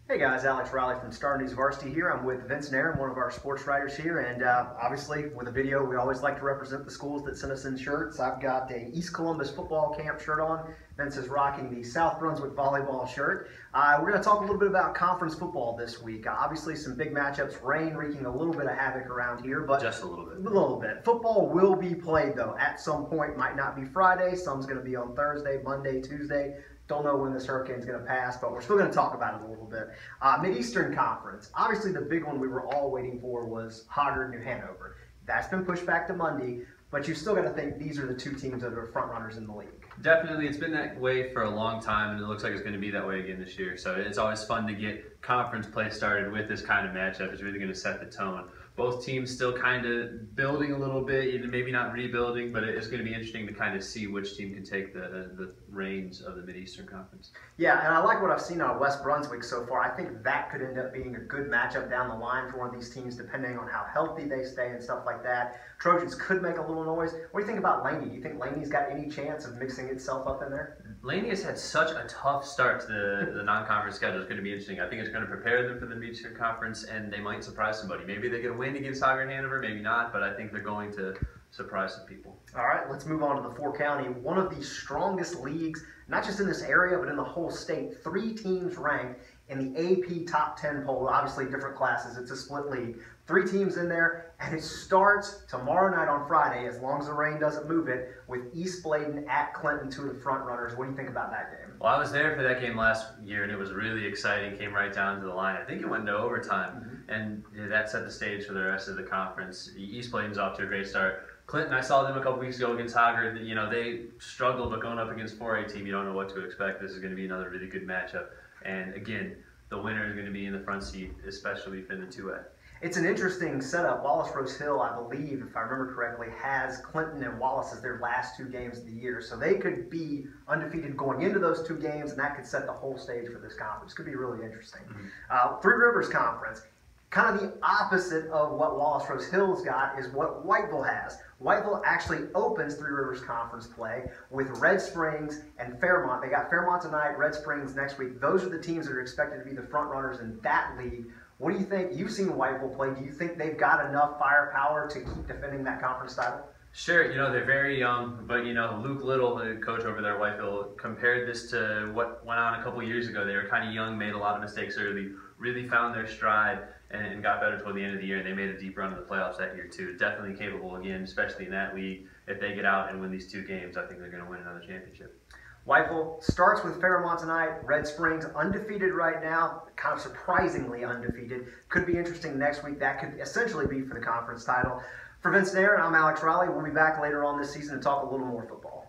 Hey guys, Alex Riley from Star News Varsity here. I'm with Vince Nairn, one of our sports writers here, and obviously with a video we always like to represent the schools that send us in shirts. I've got a East Columbus football camp shirt on. Vince is rocking the South Brunswick volleyball shirt. We're going to talk a little bit about conference football this week. Obviously some big matchups, rain wreaking a little bit of havoc around here, but just a little bit. A little bit. Football will be played though at some point. Might not be Friday, some's going to be on Thursday, Monday, Tuesday. Don't know when this hurricane's going to pass, but we're still going to talk about it a little bit. Mid-Eastern Conference. Obviously, the big one we were all waiting for was Hoggard, New Hanover. That's been pushed back to Monday, but you've still got to think these are the two teams that are front runners in the league. Definitely. It's been that way for a long time, and it looks like it's going to be that way again this year. So it's always fun to get conference play started with this kind of matchup. It's really going to set the tone. Both teams still kind of building a little bit, even maybe not rebuilding, but it's going to be interesting to kind of see which team can take the reins of the Mid-Eastern Conference. Yeah, and I like what I've seen out of West Brunswick so far. I think that could end up being a good matchup down the line for one of these teams, depending on how healthy they stay and stuff like that. Trojans could make a little noise. What do you think about Laney? Do you think Laney's got any chance of mixing itself up in there? Laney has had such a tough start to the non-conference schedule. It's going to be interesting. I think it's going to prepare them for the Mid-Eastern Conference, and they might surprise somebody. Maybe they get a win against Hoggard and Hanover, maybe not, but I think they're going to surprise some people. All right, let's move on to the four-county. One of the strongest leagues, not just in this area, but in the whole state. 3 teams ranked in the AP Top 10 poll. Obviously, different classes. It's a split league. 3 teams in there, and it starts tomorrow night on Friday, as long as the rain doesn't move it, with East Bladen at Clinton, 2 of the front runners. What do you think about that game? Well, I was there for that game last year, and it was really exciting. Came right down to the line. I think it went into overtime, and that set the stage for the rest of the conference. East Bladen's off to a great start. Clinton, I saw them a couple weeks ago against Hoggard. You know, they struggled, but going up against 4A team, you don't know what to expect. This is going to be another really good matchup. And again, the winner is going to be in the front seat, especially for the 2A. It's an interesting setup. Wallace Rose Hill, I believe, if I remember correctly, has Clinton and Wallace as their last 2 games of the year. So they could be undefeated going into those 2 games, and that could set the whole stage for this conference. Could be really interesting. Three Rivers Conference. Kind of the opposite of what Wallace Rose Hill's got is what Whiteville has. Whiteville actually opens Three Rivers Conference play with Red Springs and Fairmont. They got Fairmont tonight, Red Springs next week. Those are the teams that are expected to be the front runners in that league. What do you think? You've seen Whiteville play. Do you think they've got enough firepower to keep defending that conference title? Sure, you know, they're very young, but, you know, Luke Little, the coach over there at Whiteville, compared this to what went on a couple years ago. They were kind of young, made a lot of mistakes early, really found their stride, and got better toward the end of the year, and they made a deep run in the playoffs that year, too. Definitely capable again, especially in that league. If they get out and win these 2 games, I think they're going to win another championship. Whiteville starts with Fairmont tonight. Red Springs undefeated right now, kind of surprisingly undefeated. Could be interesting next week. That could essentially be for the conference title. For Vince Nairn, I'm Alex Riley. We'll be back later on this season to talk a little more football.